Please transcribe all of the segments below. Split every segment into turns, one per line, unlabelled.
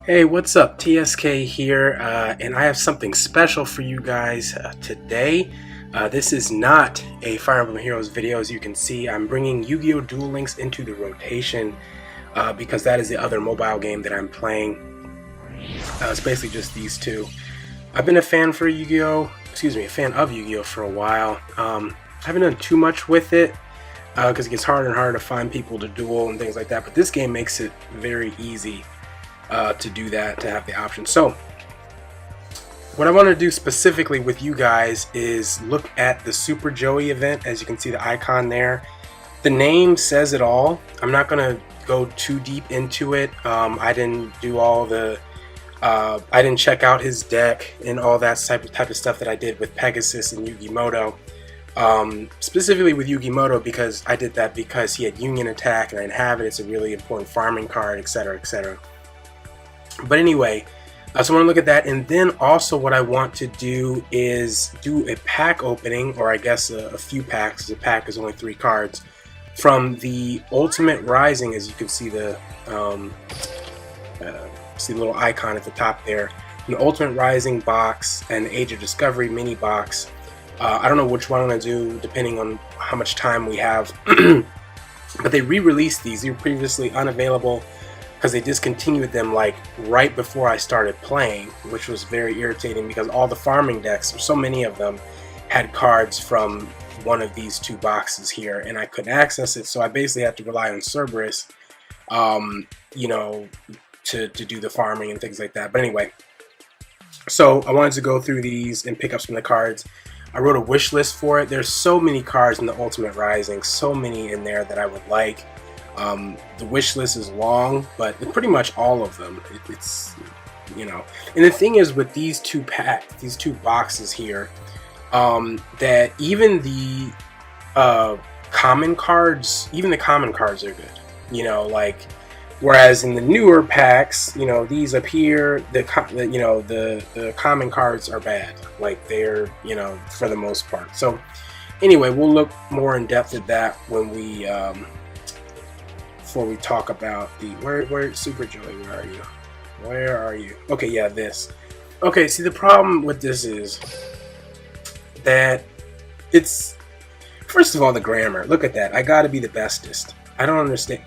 Hey, what's up? TSK here, and I have something special for you guys today. This is not a Fire Emblem Heroes video. As you can see, I'm bringing Yu-Gi-Oh! Duel Links into the rotation because that is the other mobile game that I'm playing. It's basically just these two. I've been a fan of Yu-Gi-Oh! For a while. I haven't done too much with it because it gets harder and harder to find people to duel and things like that. But this game makes it very easy to do that, to have the option. So what I want to do specifically with you guys is look at the Super Joey event. As you can see, the icon there, the name says it all. I'm not going to go too deep into it. I didn't do all the I didn't check out his deck and all that type of stuff that I did with Pegasus and Yugimoto. Specifically with Yugimoto, because I did that because he had Union Attack and I didn't have it. It's a really important farming card, etc., etc. But anyway, so I want to look at that, and then also what I want to do is do a pack opening, or I guess a few packs. A pack is only 3 cards from the Ultimate Rising. As you can see, the little icon at the top there, the Ultimate Rising box and Age of Discovery mini box. I don't know which one I'm going to do depending on how much time we have, but they re-released these. They were previously unavailable because they discontinued them like right before I started playing, which was very irritating because all the farming decks, so many of them, had cards from one of these 2 boxes here, and I couldn't access it, so I basically had to rely on Cerberus, you know, to do the farming and things like that. But anyway, so I wanted to go through these and pick up some of the cards. I wrote a wish list for it. There's so many cards in the Ultimate Rising, so many in there that I would like. The wish list is long, but pretty much all of them. It's, you know, and the thing is with these 2 boxes here, that even the common cards, are good. You know, like whereas in the newer packs, you know, these up here, the common cards are bad. Like they're, you know, for the most part. So anyway, we'll look more in depth at that when we before we talk about the where Super Joey, where are you? Okay, yeah, this. Okay, see, the problem with this is that it's, first of all, the grammar. Look at that. I gotta be the bestest. I don't understand.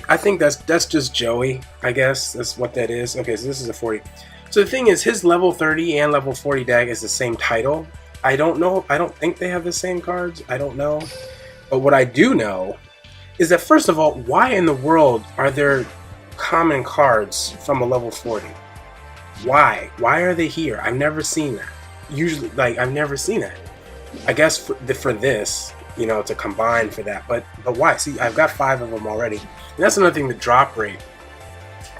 I think that's just Joey, I guess. That's what that is. Okay, so this is a 40. So the thing is, his level 30 and level 40 deck is the same title. I don't know. I don't think they have the same cards. I don't know. But what I do know is that, first of all, why in the world are there common cards from a level 40? Why? Why are they here? I've never seen that. Usually, like, I've never seen that. I guess for this, you know, to combine for that. But why? See, I've got 5 of them already. And that's another thing, the drop rate.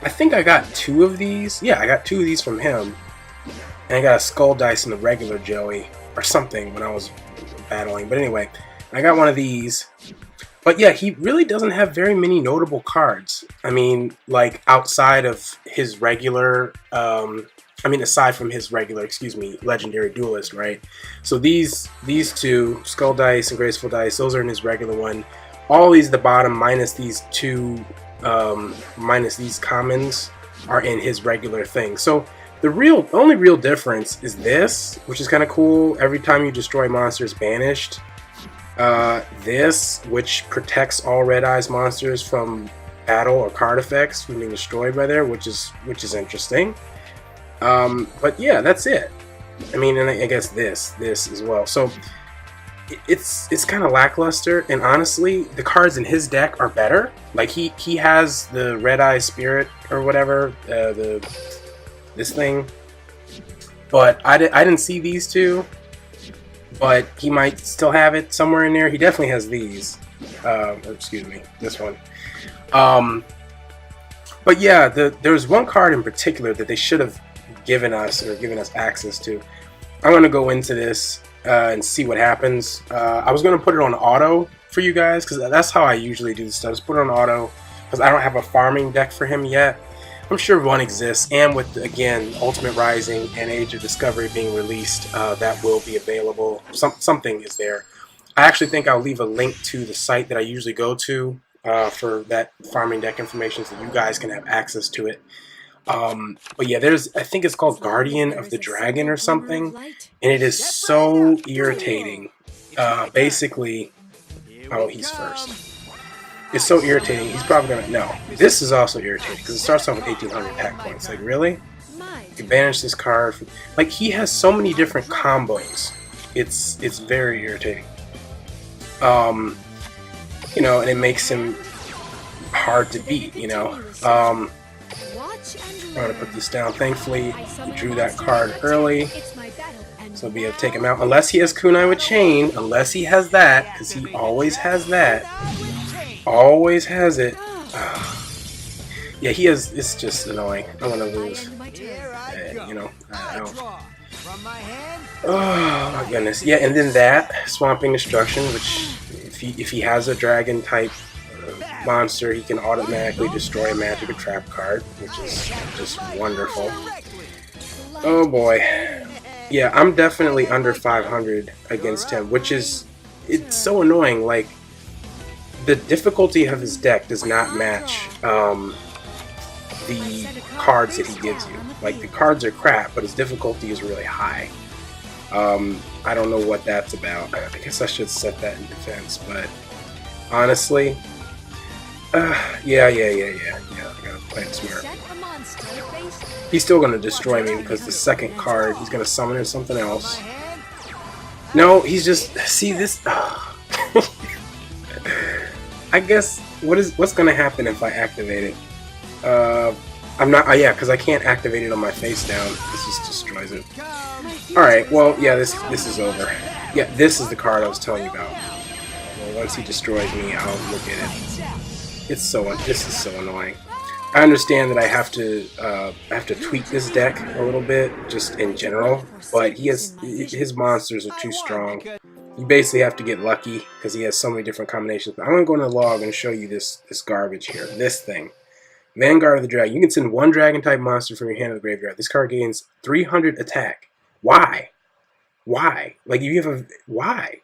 I think I got 2 of these. Yeah, I got 2 of these from him. And I got a Skull Dice in the regular Joey, or something, when I was battling. But anyway, I got one of these. But yeah, he really doesn't have very many notable cards. I mean, like outside of his regular, aside from his regular, Legendary Duelist, right? So these 2, Skull Dice and Graceful Dice, those are in his regular one. All these at the bottom, minus these 2, minus these commons, are in his regular thing. So the only real difference is this, which is kind of cool. Every time you destroy monsters, banished. This, which protects all Red Eyes monsters from battle or card effects from being destroyed by there, which is interesting. But yeah, that's it. I mean, and I guess this as well. So it's kind of lackluster, and honestly, the cards in his deck are better. Like he has the Red Eye Spirit or whatever, this thing, but I didn't see these 2. But he might still have it somewhere in there. He definitely has these. This one. But yeah, there's one card in particular that they should have given us access to. I'm going to go into this and see what happens. I was going to put it on auto for you guys, because that's how I usually do this stuff. Just put it on auto, because I don't have a farming deck for him yet. I'm sure one exists, and with, again, Ultimate Rising and Age of Discovery being released, that will be available. Something is there. I actually think I'll leave a link to the site that I usually go to for that farming deck information, so you guys can have access to it. But yeah, I think it's called Guardian of the Dragon or something, and it is so irritating. Basically, oh, he's first. It's so irritating. He's probably gonna no. This is also irritating because it starts off with 1,800 attack points. Like really? You can banish this card. Like he has so many different combos. It's very irritating. You know, and it makes him hard to beat. You know. I'm gonna put this down. Thankfully, we drew that card early, so we'll be able to take him out. Unless he has Kunai with Chain. Unless he has that, because he always has that. Always has it. Yeah, he has. It's just annoying. I want to lose. You know, I don't. Oh my goodness. Yeah, and then that Swamping Destruction, which if he has a dragon type monster, he can automatically destroy a magic or trap card, which is just wonderful. Oh boy. Yeah, I'm definitely under 500 against him, which is it's so annoying. Like, the difficulty of his deck does not match the cards that he gives you. Like, the cards are crap, but his difficulty is really high. I don't know what that's about. I guess I should set that in defense, but honestly, yeah, I gotta play it smart. He's still gonna destroy me because the second card, he's gonna summon in something else. No, he's just, see this, I guess what's gonna happen if I activate it? I'm not. Yeah, because I can't activate it on my face down. This just destroys it. All right. Well, yeah. This is over. Yeah, this is the card I was telling you about. Well, once he destroys me, I'll look at it. This is so annoying. I understand that I have to tweak this deck a little bit, just in general. But his monsters are too strong. You basically have to get lucky because he has so many different combinations. But I'm gonna go into the log and show you this garbage here. This thing. Vanguard of the Dragon. You can send one dragon-type monster from your hand to the graveyard. This card gains 300 attack. Why? Why? Like, you have a... Why?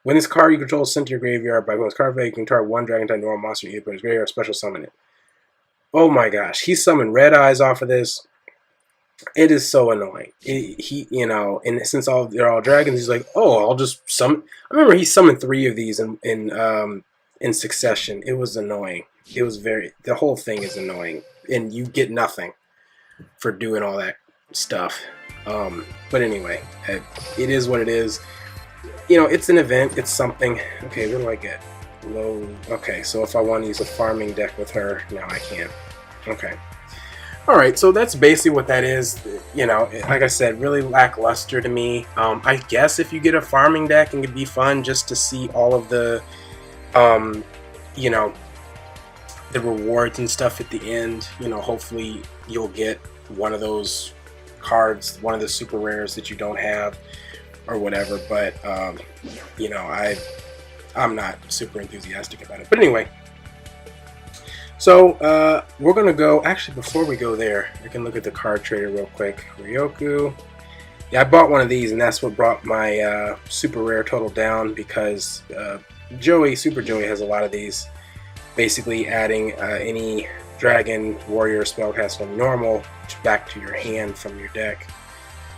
When this card you control is sent to your graveyard by going to card play, you can target one dragon-type normal monster you put in his graveyard, special summon it. Oh my gosh. He summoned Red Eyes off of this. It is so annoying. You know, and since they're all dragons, he's like, oh, I'll just summon... I remember he summoned 3 of these in succession. It was annoying. It was the whole thing is annoying, and you get nothing for doing all that stuff. But anyway, it is what it is. You know, it's an event, it's something. Okay, what do I get? Low. Okay, so if I want to use a farming deck with her, now I can. Okay. Alright, so that's basically what that is. You know, like I said, really lackluster to me. I guess if you get a farming deck, it could be fun just to see all of the, you know, the rewards and stuff at the end. You know, hopefully you'll get one of those cards, one of the super rares that you don't have or whatever, but you know, I'm not super enthusiastic about it. But anyway, so we're gonna go, actually before we go there, I can look at the card trader real quick. Ryoku. Yeah, I bought one of these, and that's what brought my super rare total down, because Super Joey has a lot of these, basically adding any dragon, warrior, spellcaster from normal back to your hand from your deck.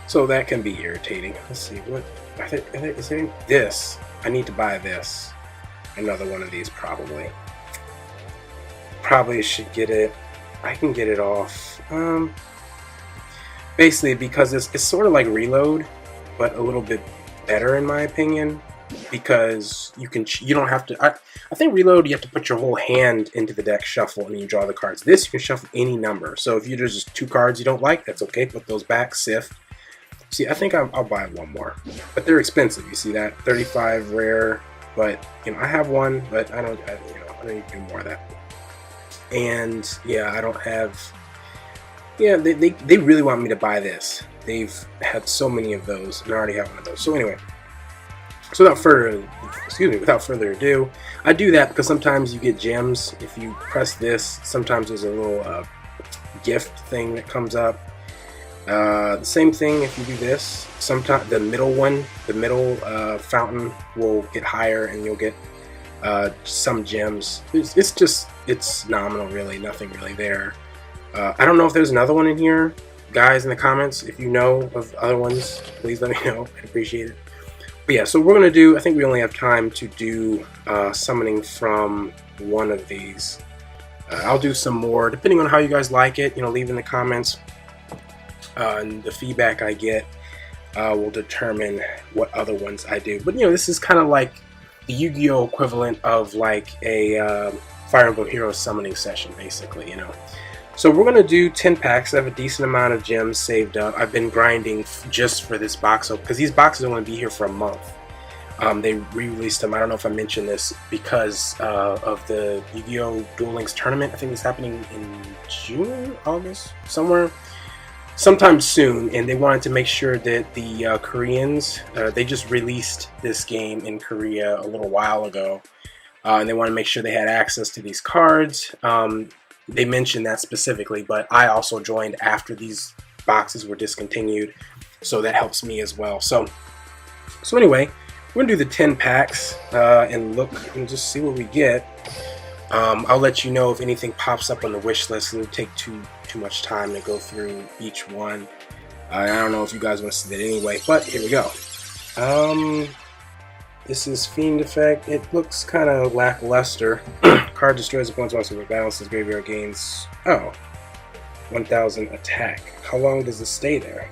So that can be irritating. Let's see, what is there? This. I need to buy this. Another one of these probably. Probably should get it. I can get it off. Basically because it's sort of like Reload, but a little bit better in my opinion. Because you don't have to. I think Reload, you have to put your whole hand into the deck, shuffle, and then you draw the cards. This, you can shuffle any number. So if there's just 2 cards you don't like, that's okay. Put those back, sift. See, I think I'll buy one more, but they're expensive. You see that 35 rare, but you know I have one, but I don't need to do more of that. And yeah, I don't have. Yeah, they really want me to buy this. They've had so many of those, and I already have one of those. So anyway. So without further ado, I do that because sometimes you get gems. If you press this, sometimes there's a little gift thing that comes up. The same thing if you do this. Sometimes the middle fountain will get higher, and you'll get some gems. It's nominal, really. Nothing really there. I don't know if there's another one in here. Guys in the comments, if you know of other ones, please let me know. I'd appreciate it. But yeah, so we're going to do, I think we only have time to do summoning from one of these. I'll do some more, depending on how you guys like it. You know, leave in the comments. And the feedback I get will determine what other ones I do. But, you know, this is kind of like the Yu-Gi-Oh! Equivalent of like a Fire Emblem Heroes summoning session, basically, you know. So we're going to do 10 packs. I have a decent amount of gems saved up. I've been grinding just for this box, because these boxes are going to be here for a month. They re-released them. I don't know if I mentioned this because of the Yu-Gi-Oh! Duel Links tournament. I think it's happening in June, August, sometime soon. And they wanted to make sure that the Koreans, they just released this game in Korea a little while ago. And they want to make sure they had access to these cards. They mentioned that specifically, but I also joined after these boxes were discontinued, so that helps me as well. So anyway, we're gonna do the 10 packs and look and just see what we get. I'll let you know if anything pops up on the wish list. It'll take too much time to go through each one. I don't know if you guys want to see that anyway, but here we go. This is Fiend Effect. It looks kind of lackluster. Card destroys opponent's monster with balances graveyard gains 1000 attack. How long does it stay there?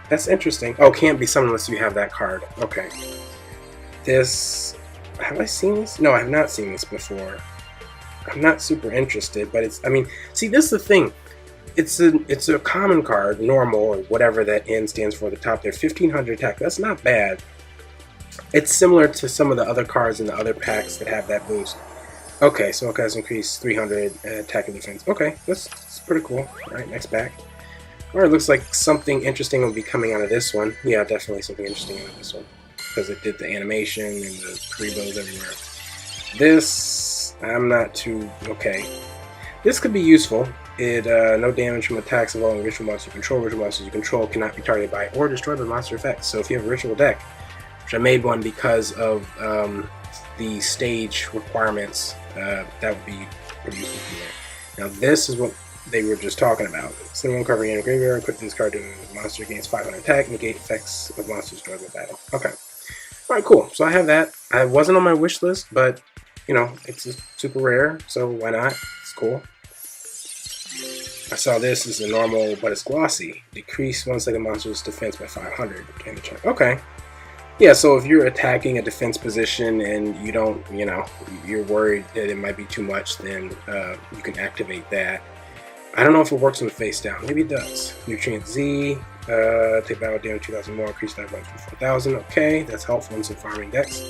That's interesting. Oh, can't be summoned unless you have that card. Okay. This, have I seen this? No, I have not seen this before. I'm not super interested, but it's, I mean, see, this is the thing. It's a common card, normal, or whatever that N stands for at the top there. 1500 attack. That's not bad. It's similar to some of the other cards in the other packs that have that boost. Okay, so it has increased 300 attack and defense. Okay, that's pretty cool. Alright, next pack. Alright, looks like something interesting will be coming out of this one. Yeah, definitely something interesting out of this one. Because it did the animation and the Karibo's everywhere. This, I'm not too... okay. This could be useful. It no damage from attacks involving ritual monsters you control. Ritual monsters you control cannot be targeted by or destroyed by monster effects. So if you have a ritual deck, which I made one because of the stage requirements, that would be pretty useful for me. Now this is what they were just talking about. Send one card in a graveyard, put this card to a monster gains 500 attack, negate effects of monsters destroyed by battle. Okay. Alright, cool. So I have that. I wasn't on my wish list, but you know, it's super rare, so why not? It's cool. I saw this as a normal, but it's glossy. Decrease one second monster's defense by 500. Okay. Yeah, so if you're attacking a defense position and you don't, you know, you're worried that it might be too much, then you can activate that. I don't know if it works on the face down. Maybe it does. Nutrient Z, take battle damage 2000 more, increase that by 4000. Okay, that's helpful in some farming decks.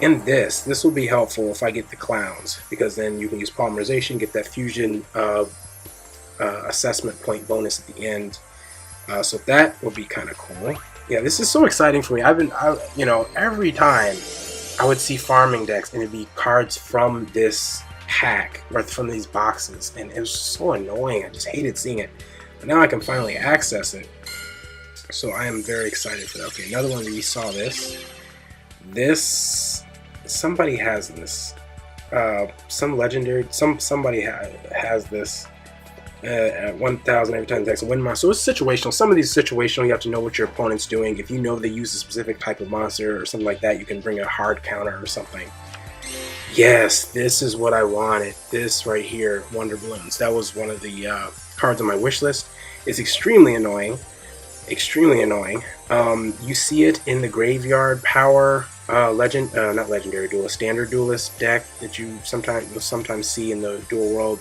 And this will be helpful if I get the clowns, because then you can use polymerization, get that fusion assessment point bonus at the end. So that will be kind of cool. Yeah, this is so exciting for me. You know, every time I would see farming decks and it'd be cards from this pack or from these boxes, and it was so annoying. I just hated seeing it. But now I can finally access it. So I am very excited for that. Okay, another one where you saw this. Somebody has this. Some legendary, somebody has this at 1000 every time attacks a win monster. So it's situational. Some of these are situational. You have to know what your opponent's doing. If you know they use a specific type of monster or something like that, you can bring a hard counter or something. Yes, this is what I wanted. This right here, Wonder Balloons. That was one of the cards on my wish list. It's extremely annoying. Extremely annoying. You see it in the graveyard power not legendary duelist, standard duelist deck that you sometimes see in the dual world,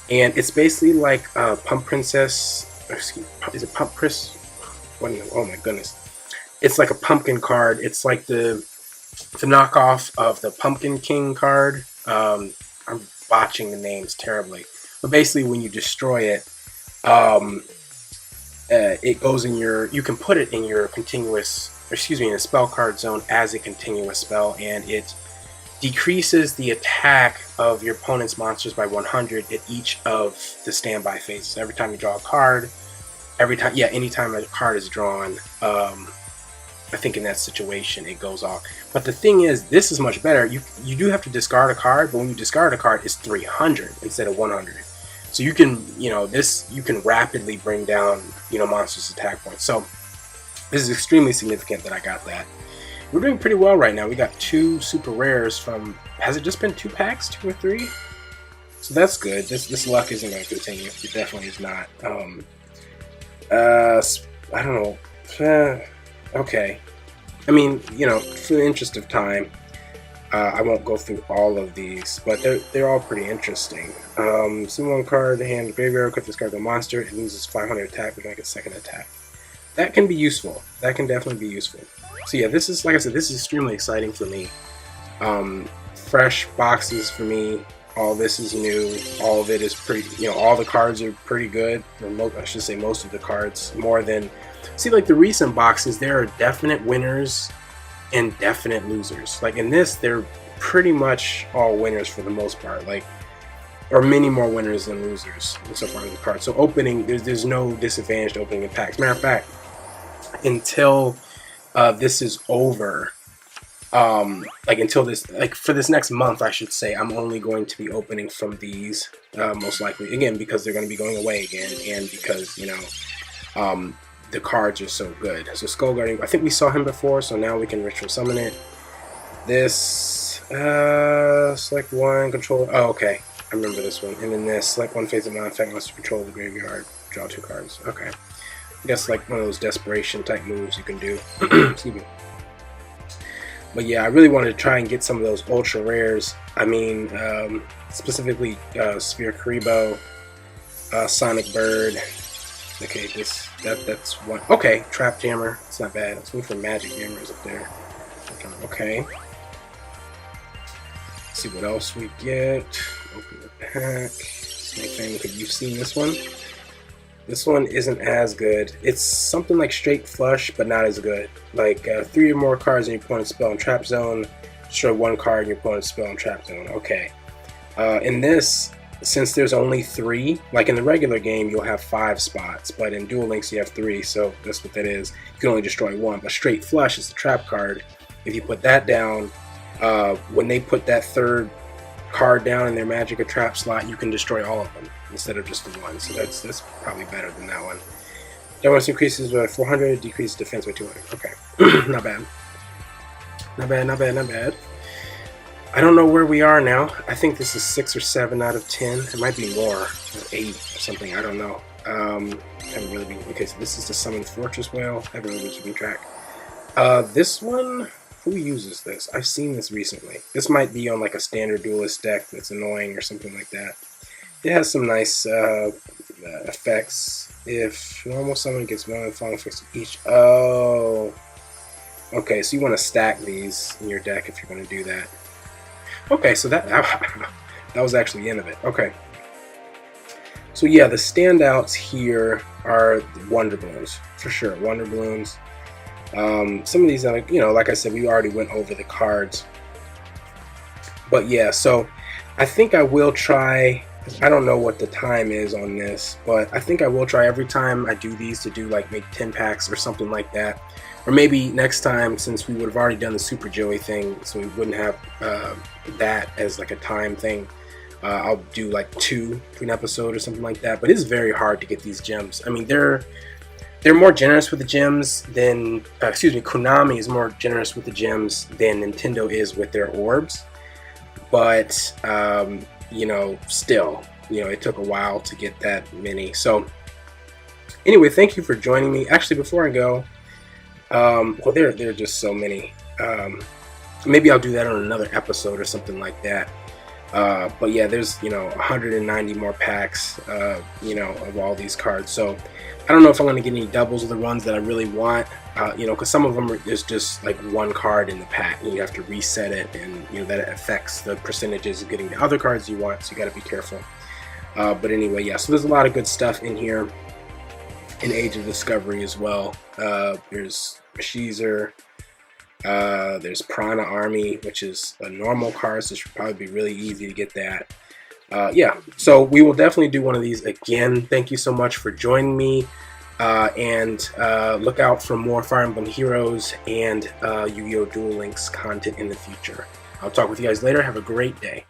and it's basically like Pump Princess. Is it Pump Chris? What? Oh my goodness! It's like a pumpkin card. It's like the knockoff of the Pumpkin King card. I'm botching the names terribly, but basically when you destroy it, it goes in your. You can put it in your continuous. In a spell card zone as a continuous spell, and it decreases the attack of your opponent's monsters by 100 at each of the standby phases. Every time you draw a card, anytime a card is drawn, I think in that situation it goes off. But the thing is, this is much better. You do have to discard a card, but when you discard a card, it's 300 instead of 100. So you can, you can rapidly bring down, monsters' attack points. So this is extremely significant that I got that. We're doing pretty well right now. We got 2 super rares from, has it just been 2 packs, 2 or 3? So that's good. This luck isn't going to continue. It definitely is not. I don't know. Okay. I mean, for the interest of time, I won't go through all of these, but they're all pretty interesting. Send 1 card to hand graveyard, cut this card to a monster, it loses 500 attack, but make a 2nd attack. That can be useful. That can definitely be useful. So yeah, this is, like I said, this is extremely exciting for me. Fresh boxes for me. All this is new. All of it is pretty, all the cards are pretty good. I should say most of the cards, more than, see, like the recent boxes, there are definite winners and definite losers. Like in this, they're pretty much all winners for the most part, like, or many more winners than losers insofar as the cards. So opening, there's no disadvantage to opening in packs. Matter of fact, until this is over, until this, like for this next month, I should say, I'm only going to be opening from these, most likely, again, because they're going to be going away again, and because, the cards are so good. So Skull Guardian, I think we saw him before, so now we can ritual summon it. This, select 1, control, oh, okay, I remember this one. And then this, select 1 phase of non-effect, wants to control the graveyard, draw 2 cards. Okay. I guess like one of those desperation type moves you can do. Excuse me. But yeah, I really wanted to try and get some of those ultra rares. I mean, specifically Sphere Karibo, Sonic Bird. Okay, that's one. Okay, Trap Jammer. It's not bad. It's one for Magic Jammers up there. Okay. Let's see what else we get. Open the pack. Same thing. You've seen this one. This one isn't as good. It's something like Straight Flush, but not as good. Like 3 or more cards in your opponent's spell and trap zone. Destroy 1 card in your opponent's spell and trap zone. Okay. In this, since there's only 3, like in the regular game, you'll have 5 spots, but in Duel Links you have 3, so that's what that is. You can only destroy 1, but Straight Flush is the trap card. If you put that down, when they put that 3rd card down in their magic or trap slot, you can destroy all of them instead of just the 1. So that's probably better than that one. Damage increases by 400, decreases defense by 200. Okay, not bad. Not bad, not bad, not bad. I don't know where we are now. I think this is 6 or 7 out of 10. It might be more, or 8 or something. I don't know. Haven't really been, okay, so this is the Summoned Fortress Whale. I haven't really been keeping track. This one, who uses this? I've seen this recently. This might be on like a standard duelist deck that's annoying or something like that. It has some nice effects. If normal summon gets 1 of the following effects each. Oh. Okay, so you want to stack these in your deck if you're going to do that. Okay, so that was actually the end of it. Okay. So yeah, the standouts here are Wonder Balloons, for sure. Wonder Balloons. Some of these are, like I said, we already went over the cards. But yeah, so I think I will try, I don't know what the time is on this, but I think I will try every time I do these to do like maybe 10 packs or something like that. Or maybe next time, since we would have already done the Super Joey thing, so we wouldn't have that as like a time thing, I'll do like 2 to an episode or something like that. But it's very hard to get these gems. I mean, they're more generous with the gems than, Konami is more generous with the gems than Nintendo is with their orbs. But, still, it took a while to get that many. So, anyway, thank you for joining me. Actually, before I go, well, there are just so many. Maybe I'll do that on another episode or something like that. But yeah, there's 190 more packs, of all these cards. So I don't know if I'm going to get any doubles of the ones that I really want. Because some of them there's just like 1 card in the pack, and you have to reset it, and that affects the percentages of getting the other cards you want. So you got to be careful. But anyway, yeah. So there's a lot of good stuff in here. In Age of Discovery as well. There's Sheezer. There's Prana Army, which is a normal card, so it should probably be really easy to get that. Yeah, so we will definitely do one of these again. Thank you so much for joining me. and look out for more Fire Emblem Heroes and Yu-Gi-Oh! Duel Links content in the future. I'll talk with you guys later. Have a great day.